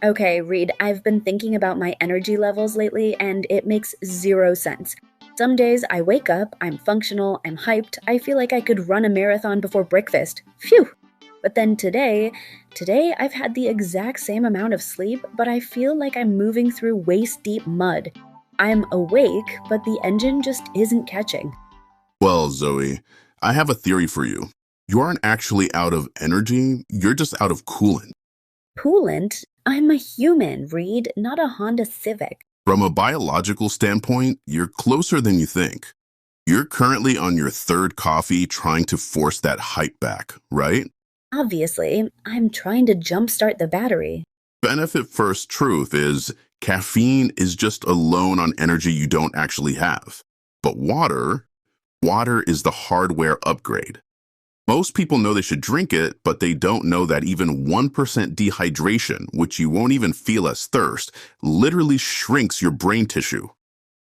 Okay, Reed, I've been thinking about my energy levels lately, and it makes zero sense. Some days I wake up, I'm functional, I'm hyped, I feel like I could run a marathon before breakfast. Phew! But then today I've had the exact same amount of sleep, but I feel like I'm moving through waist deep mud. I'm awake, but the engine just isn't catching. Well, Zoe, I have a theory for you. You aren't actually out of energy, you're just out of coolant. Coolant? I'm a human, Reed, not a Honda Civic. From a biological standpoint, you're closer than you think. You're currently on your third coffee trying to force that hype back, right? Obviously, I'm trying to jumpstart the battery. Benefit first truth is caffeine is just a loan on energy you don't actually have. But water is the hardware upgrade. Most people know they should drink it, but they don't know that even 1% dehydration, which you won't even feel as thirst, literally shrinks your brain tissue.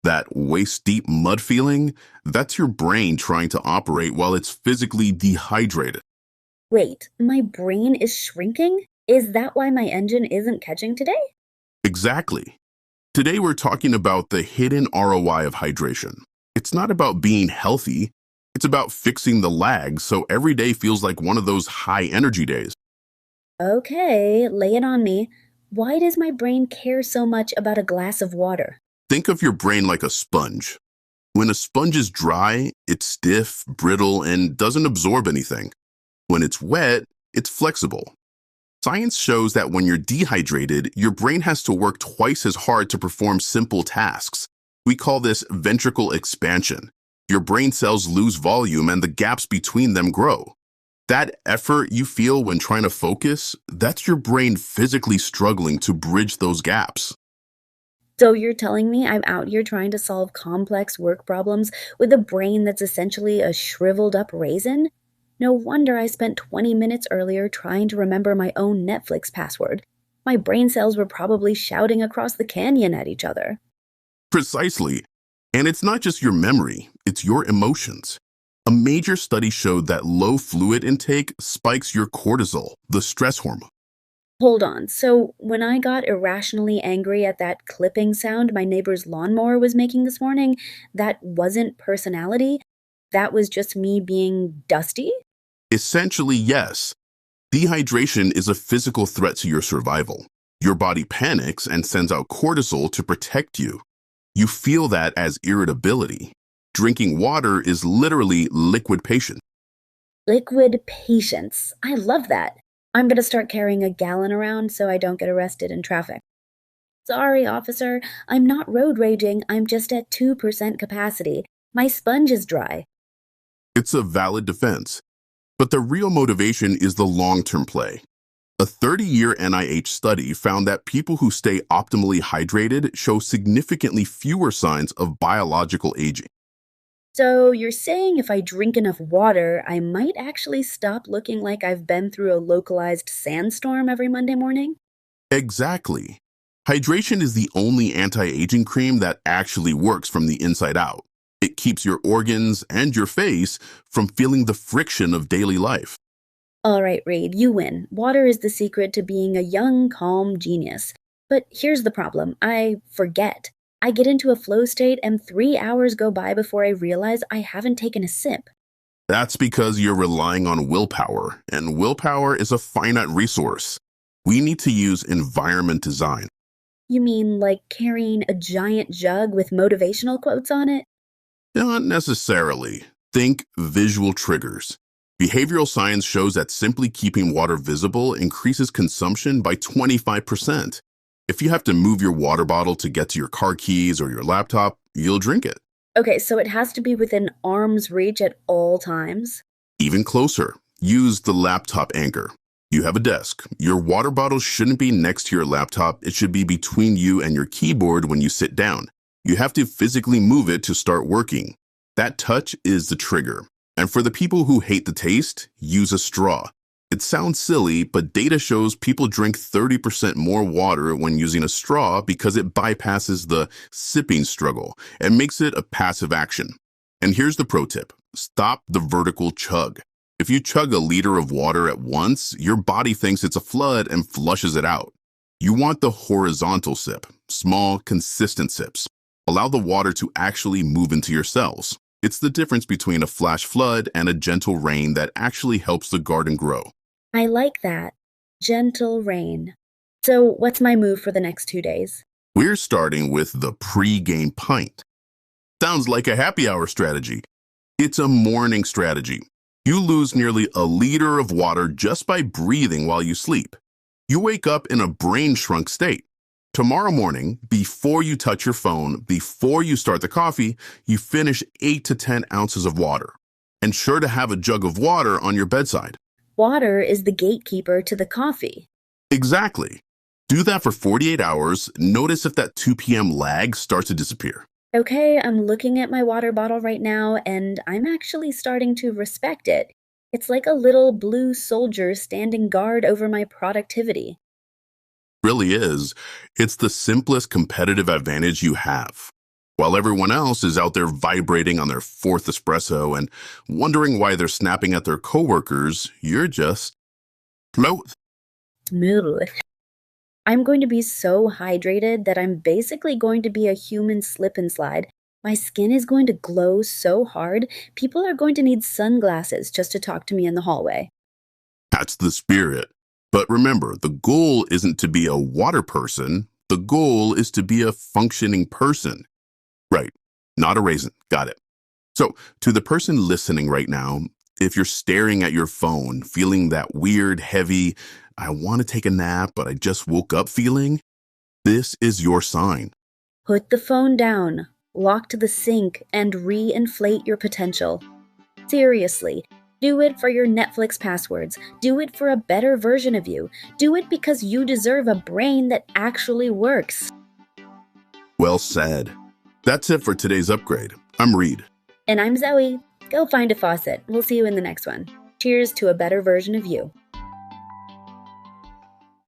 That waist-deep mud feeling, that's your brain trying to operate while it's physically dehydrated. Wait, my brain is shrinking? Is that why my engine isn't catching today? Exactly. Today we're talking about the hidden ROI of hydration. It's not about being healthy, it's about fixing the lag so every day feels like one of those high energy days. Okay, lay it on me. Why does my brain care so much about a glass of water? Think of your brain like a sponge. When a sponge is dry, it's stiff, brittle, and doesn't absorb anything. When it's wet, it's flexible. Science shows that when you're dehydrated, your brain has to work twice as hard to perform simple tasks. We call this ventricle expansion. Your brain cells lose volume and the gaps between them grow. That effort you feel when trying to focus, that's your brain physically struggling to bridge those gaps. So you're telling me I'm out here trying to solve complex work problems with a brain that's essentially a shriveled up raisin? No wonder I spent 20 minutes earlier trying to remember my own Netflix password. My brain cells were probably shouting across the canyon at each other. Precisely. And it's not just your memory, it's your emotions. A major study showed that low fluid intake spikes your cortisol, the stress hormone. Hold on, so when I got irrationally angry at that clipping sound my neighbor's lawnmower was making this morning, that wasn't personality? That was just me being dusty? Essentially, yes. Dehydration is a physical threat to your survival. Your body panics and sends out cortisol to protect you. You feel that as irritability. Drinking water is literally liquid patience. Liquid patience. I love that. I'm gonna start carrying a gallon around so I don't get arrested in traffic. Sorry, officer. I'm not road raging. I'm just at 2% capacity. My sponge is dry. It's a valid defense. But the real motivation is the long-term play. A 30-year NIH study found that people who stay optimally hydrated show significantly fewer signs of biological aging. So you're saying if I drink enough water, I might actually stop looking like I've been through a localized sandstorm every Monday morning? Exactly. Hydration is the only anti-aging cream that actually works from the inside out. It keeps your organs and your face from feeling the friction of daily life. All right, Reed, you win. Water is the secret to being a young, calm genius. But here's the problem I forget. I get into a flow state and 3 hours go by before I realize I haven't taken a sip. That's because you're relying on willpower, and willpower is a finite resource. We need to use environment design. You mean like carrying a giant jug with motivational quotes on it? Not necessarily. Think visual triggers. Behavioral science shows that simply keeping water visible increases consumption by 25%. If you have to move your water bottle to get to your car keys or your laptop, you'll drink it. Okay, so it has to be within arm's reach at all times? Even closer, use the laptop anchor. You have a desk. Your water bottle shouldn't be next to your laptop. It should be between you and your keyboard when you sit down. You have to physically move it to start working. That touch is the trigger. And for the people who hate the taste, use a straw. It sounds silly, but data shows people drink 30% more water when using a straw because it bypasses the sipping struggle and makes it a passive action. And here's the pro tip. Stop the vertical chug. If you chug a liter of water at once, your body thinks it's a flood and flushes it out. You want the horizontal sip, small, consistent sips. Allow the water to actually move into your cells. It's the difference between a flash flood and a gentle rain that actually helps the garden grow. I like that. Gentle rain. So, what's my move for the next 2 days? We're starting with the pre-game pint. Sounds like a happy hour strategy. It's a morning strategy. You lose nearly a liter of water just by breathing while you sleep. You wake up in a brain-shrunk state. Tomorrow morning, before you touch your phone, before you start the coffee, you finish 8 to 10 ounces of water. And sure to have a jug of water on your bedside. Water is the gatekeeper to the coffee. Exactly. Do that for 48 hours. Notice if that 2 p.m. lag starts to disappear. Okay, I'm looking at my water bottle right now, and I'm actually starting to respect it. It's like a little blue soldier standing guard over my productivity. Really is. It's the simplest competitive advantage you have. While everyone else is out there vibrating on their fourth espresso and wondering why they're snapping at their coworkers, you're just float. Smooth. I'm going to be so hydrated that I'm basically going to be a human slip and slide. My skin is going to glow so hard, people are going to need sunglasses just to talk to me in the hallway. That's the spirit. But remember, the goal isn't to be a water person. The goal is to be a functioning person. Right. Not a raisin. Got it. So, to the person listening right now, if you're staring at your phone, feeling that weird, heavy, I want to take a nap, but I just woke up feeling, this is your sign. Put the phone down, walk to the sink, and re-inflate your potential. Seriously, do it for your Netflix passwords. Do it for a better version of you. Do it because you deserve a brain that actually works. Well said. That's it for today's upgrade. I'm Reid. And I'm Zoe. Go find a faucet. We'll see you in the next one. Cheers to a better version of you.